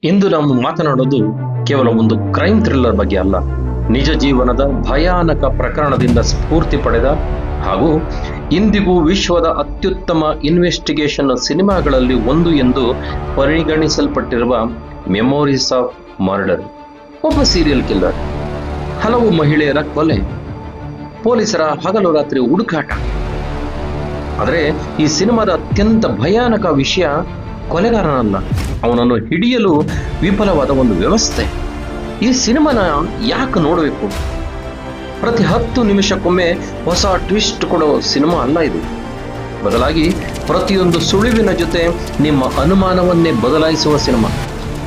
ಇಂದು ನಾವು ಮಾತನಾಡೋದು ಕೇವಲ ಒಂದು ಕ್ರೈಮ್ ಥ್ರಿಲ್ಲರ್ ಬಗ್ಗೆ ಅಲ್ಲ, ನಿಜ ಜೀವನದ ಭಯಾನಕ ಪ್ರಕರಣದಿಂದ ಸ್ಫೂರ್ತಿ ಪಡೆದ ಹಾಗೂ ಇಂದಿಗೂ ವಿಶ್ವದ ಅತ್ಯುತ್ತಮ ಇನ್ವೆಸ್ಟಿಗೇಷನ್ ಸಿನಿಮಾಗಳಲ್ಲಿ ಒಂದು ಎಂದು ಪರಿಗಣಿಸಲ್ಪಟ್ಟಿರುವ ಮೆಮೊರೀಸ್ ಆಫ್ ಮರ್ಡರ್. ಒಬ್ಬ ಸೀರಿಯಲ್ ಕಿಲ್ಲರ್, ಹಲವು ಮಹಿಳೆಯರ ಕೊಲೆ, ಪೊಲೀಸರ ಹಗಲು ರಾತ್ರಿ ಹುಡುಕಾಟ. ಆದರೆ ಈ ಸಿನಿಮಾದ ಅತ್ಯಂತ ಭಯಾನಕ ವಿಷಯ ಕೊಲೆಗಾರನಲ್ಲ, ಅವನನ್ನು ಹಿಡಿಯಲು ವಿಫಲವಾದ ಒಂದು ವ್ಯವಸ್ಥೆ. ಈ ಸಿನಿಮಾನ ಯಾಕೆ ನೋಡಬೇಕು? ಪ್ರತಿ 10 ನಿಮಿಷಕ್ಕೊಮ್ಮೆ ಹೊಸ ಟ್ವಿಸ್ಟ್ ಕೊಡೋ ಸಿನಿಮಾ ಅಲ್ಲ ಇದು. ಬದಲಾಗಿ ಪ್ರತಿಯೊಂದು ಸುಳಿವಿನ ಜೊತೆ ನಿಮ್ಮ ಅನುಮಾನವನ್ನೇ ಬದಲಾಯಿಸುವ ಸಿನಿಮಾ.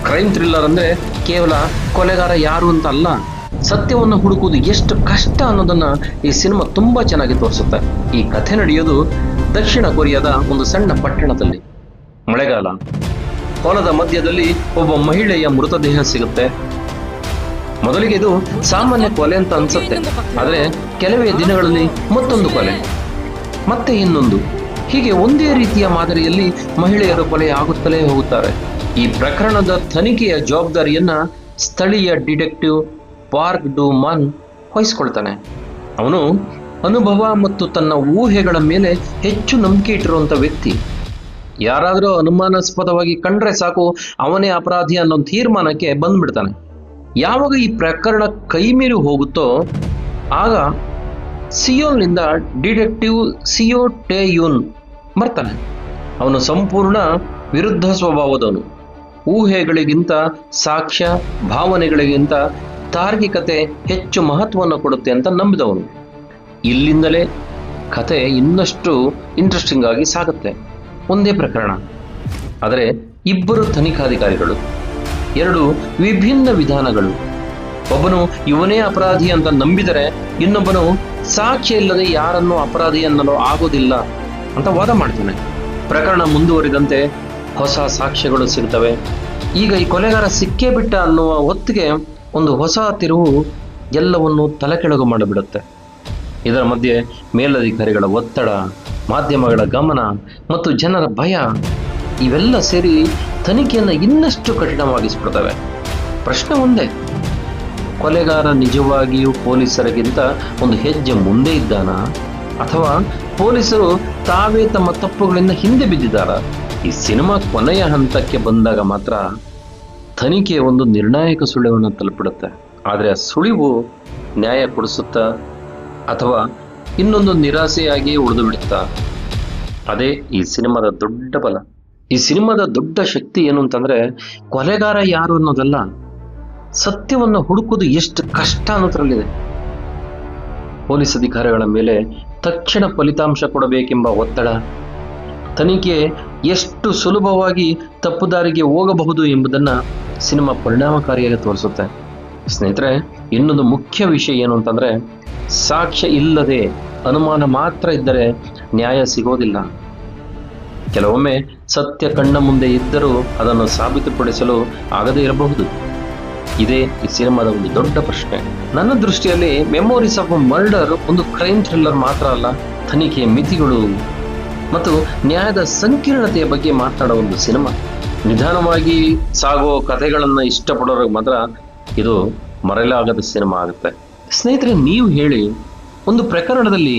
ಕ್ರೈಮ್ ಥ್ರಿಲ್ಲರ್ ಅಂದ್ರೆ ಕೇವಲ ಕೊಲೆಗಾರ ಯಾರು ಅಂತ ಅಲ್ಲ, ಸತ್ಯವನ್ನು ಹುಡುಕುವುದು ಎಷ್ಟು ಕಷ್ಟ ಅನ್ನೋದನ್ನ ಈ ಸಿನಿಮಾ ತುಂಬಾ ಚೆನ್ನಾಗಿ ತೋರಿಸುತ್ತೆ. ಈ ಕಥೆ ನಡೆಯೋದು ದಕ್ಷಿಣ ಕೊರಿಯಾದ ಒಂದು ಸಣ್ಣ ಪಟ್ಟಣದಲ್ಲಿ. ಮಳೆಗಾಲ, ಹೊಲದ ಮಧ್ಯದಲ್ಲಿ ಒಬ್ಬ ಮಹಿಳೆಯ ಮೃತದೇಹ ಸಿಗುತ್ತೆ. ಮೊದಲಿಗೆ ಇದು ಸಾಮಾನ್ಯ ಕೊಲೆ ಅಂತ ಅನ್ಸುತ್ತೆ, ಆದರೆ ಕೆಲವೇ ದಿನಗಳಲ್ಲಿ ಮತ್ತೊಂದು ಕೊಲೆ, ಮತ್ತೆ ಇನ್ನೊಂದು, ಹೀಗೆ ಒಂದೇ ರೀತಿಯ ಮಾದರಿಯಲ್ಲಿ ಮಹಿಳೆಯರು ಕೊಲೆ ಆಗುತ್ತಲೇ ಹೋಗುತ್ತಾರೆ. ಈ ಪ್ರಕರಣದ ತನಿಖೆಯ ಜವಾಬ್ದಾರಿಯನ್ನ ಸ್ಥಳೀಯ ಡಿಟೆಕ್ಟಿವ್ ಪಾರ್ಕ್ ಡು ಮನ್ ವಹಿಸ್ಕೊಳ್ತಾನೆ. ಅವನು ಅನುಭವ ಮತ್ತು ತನ್ನ ಊಹೆಗಳ ಮೇಲೆ ಹೆಚ್ಚು ನಂಬಿಕೆ ಇಟ್ಟಿರುವಂತ ವ್ಯಕ್ತಿ. ಯಾರಾದರೂ ಅನುಮಾನಾಸ್ಪದವಾಗಿ ಕಂಡ್ರೆ ಸಾಕು, ಅವನೇ ಅಪರಾಧಿ ಅನ್ನೋ ತೀರ್ಮಾನಕ್ಕೆ ಬಂದ್ಬಿಡ್ತಾನೆ. ಯಾವಾಗ ಈ ಪ್ರಕರಣ ಕೈಮೀರಿ ಹೋಗುತ್ತೋ ಆಗ ಸಿಯೋಲ್ನಿಂದ ಡಿಟೆಕ್ಟಿವ್ ಸಿಯೋ ಟೇಯುನ್ ಬರ್ತಾನೆ. ಅವನು ಸಂಪೂರ್ಣ ವಿರುದ್ಧ ಸ್ವಭಾವದವನು. ಊಹೆಗಳಿಗಿಂತ ಸಾಕ್ಷ್ಯ, ಭಾವನೆಗಳಿಗಿಂತ ತಾರ್ಕಿಕತೆ ಹೆಚ್ಚು ಮಹತ್ವವನ್ನು ಕೊಡುತ್ತೆ ಅಂತ ನಂಬಿದವನು. ಇಲ್ಲಿಂದಲೇ ಕತೆ ಇನ್ನಷ್ಟು ಇಂಟ್ರೆಸ್ಟಿಂಗ್ ಆಗಿ ಸಾಗುತ್ತೆ. ಒಂದೇ ಪ್ರಕರಣ, ಆದರೆ ಇಬ್ಬರು ತನಿಖಾಧಿಕಾರಿಗಳು, 2 ವಿಭಿನ್ನ ವಿಧಾನಗಳು. ಒಬ್ಬನು ಇವನೇ ಅಪರಾಧಿ ಅಂತ ನಂಬಿದರೆ, ಇನ್ನೊಬ್ಬನು ಸಾಕ್ಷ್ಯ ಇಲ್ಲದೆ ಯಾರನ್ನು ಅಪರಾಧಿ ಅನ್ನಲು ಆಗೋದಿಲ್ಲ ಅಂತ ವಾದ ಮಾಡ್ತಾನೆ. ಪ್ರಕರಣ ಮುಂದುವರಿದಂತೆ ಹೊಸ ಸಾಕ್ಷ್ಯಗಳು ಸಿಗ್ತವೆ. ಈಗ ಈ ಕೊಲೆಗಾರ ಸಿಕ್ಕೇ ಬಿಟ್ಟ ಅನ್ನುವ ಹೊತ್ತಿಗೆ ಒಂದು ಹೊಸ ತಿರುವು ಎಲ್ಲವನ್ನು ತಲೆಕೆಳಗು ಮಾಡಿಬಿಡುತ್ತೆ. ಇದರ ಮಧ್ಯೆ ಮೇಲಧಿಕಾರಿಗಳ ಒತ್ತಡ, ಮಾಧ್ಯಮಗಳ ಗಮನ ಮತ್ತು ಜನರ ಭಯ ಇವೆಲ್ಲ ಸೇರಿ ತನಿಖೆಯನ್ನು ಇನ್ನಷ್ಟು ಕಠಿಣವಾಗಿಸ್ಬಿಡ್ತವೆ. ಪ್ರಶ್ನೆ ಒಂದೇ, ಕೊಲೆಗಾರ ನಿಜವಾಗಿಯೂ ಪೊಲೀಸರಿಗಿಂತ ಒಂದು ಹೆಜ್ಜೆ ಮುಂದೆ ಇದ್ದಾನಾ, ಅಥವಾ ಪೊಲೀಸರು ತಾವೇ ತಮ್ಮ ತಪ್ಪುಗಳಿಂದ ಹಿಂದೆ ಬಿದ್ದಿದ್ದಾರಾ? ಈ ಸಿನಿಮಾ ಕೊನೆಯ ಹಂತಕ್ಕೆ ಬಂದಾಗ ಮಾತ್ರ ತನಿಖೆ ಒಂದು ನಿರ್ಣಾಯಕ ಸುಳಿವನ್ನು ತಲುಪಿಡುತ್ತೆ. ಆದರೆ ಆ ಸುಳಿವು ನ್ಯಾಯ ಕೊಡಿಸುತ್ತಾ ಅಥವಾ ಇನ್ನೊಂದು ನಿರಾಸೆಯಾಗಿ ಉಳಿದು ಬಿಡುತ್ತಾ? ಅದೇ ಈ ಸಿನಿಮಾದ ದೊಡ್ಡ ಬಲ. ಈ ಸಿನಿಮಾದ ದೊಡ್ಡ ಶಕ್ತಿ ಏನು ಅಂತಂದ್ರೆ, ಕೊಲೆಗಾರ ಯಾರು ಅನ್ನೋದಲ್ಲ, ಸತ್ಯವನ್ನು ಹುಡುಕುವುದು ಎಷ್ಟು ಕಷ್ಟ ಅನ್ನೋದ್ರಲ್ಲಿದೆ. ಪೊಲೀಸ್ ಅಧಿಕಾರಿಗಳ ಮೇಲೆ ತಕ್ಷಣ ಫಲಿತಾಂಶ ಕೊಡಬೇಕೆಂಬ ಒತ್ತಡ, ತನಿಖೆ ಎಷ್ಟು ಸುಲಭವಾಗಿ ತಪ್ಪುದಾರಿಗೆ ಹೋಗಬಹುದು ಎಂಬುದನ್ನ ಸಿನಿಮಾ ಪರಿಣಾಮಕಾರಿಯಾಗಿ ತೋರಿಸುತ್ತೆ. ಸ್ನೇಹಿತರೆ, ಇನ್ನೊಂದು ಮುಖ್ಯ ವಿಷಯ ಏನು ಅಂತಂದ್ರೆ, ಸಾಕ್ಷ್ಯ ಇಲ್ಲದೆ ಅನುಮಾನ ಮಾತ್ರ ಇದ್ದರೆ ನ್ಯಾಯ ಸಿಗೋದಿಲ್ಲ. ಕೆಲವೊಮ್ಮೆ ಸತ್ಯ ಕಣ್ಣ ಮುಂದೆ ಇದ್ದರೂ ಅದನ್ನು ಸಾಬೀತುಪಡಿಸಲು ಆಗದೇ ಇರಬಹುದು. ಇದೇ ಈ ಸಿನಿಮಾದ ಒಂದು ದೊಡ್ಡ ಪ್ರಶ್ನೆ. ನನ್ನ ದೃಷ್ಟಿಯಲ್ಲಿ ಮೆಮೊರೀಸ್ ಆಫ್ ಮರ್ಡರ್ ಒಂದು ಕ್ರೈಮ್ ಥ್ರಿಲ್ಲರ್ ಮಾತ್ರ ಅಲ್ಲ, ತನಿಖೆಯ ಮಿತಿಗಳು ಮತ್ತು ನ್ಯಾಯದ ಸಂಕೀರ್ಣತೆಯ ಬಗ್ಗೆ ಮಾತನಾಡೋ ಒಂದು ಸಿನಿಮಾ. ನಿಧಾನವಾಗಿ ಸಾಗೋ ಕಥೆಗಳನ್ನ ಇಷ್ಟಪಡೋರಿಗೆ ಮಾತ್ರ ಇದು ಮರೆಯಲಾಗದ ಸಿನಿಮಾ ಆಗುತ್ತೆ. ಸ್ನೇಹಿತರೆ, ನೀವು ಹೇಳಿ, ಒಂದು ಪ್ರಕರಣದಲ್ಲಿ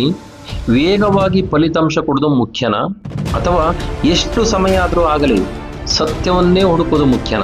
ವೇಗವಾಗಿ ಫಲಿತಾಂಶ ಕೊಡೋದು ಮುಖ್ಯನಾ, ಅಥವಾ ಎಷ್ಟು ಸಮಯ ಆದರೂ ಆಗಲಿ ಸತ್ಯವನ್ನೇ ಹುಡುಕೋದು ಮುಖ್ಯನಾ?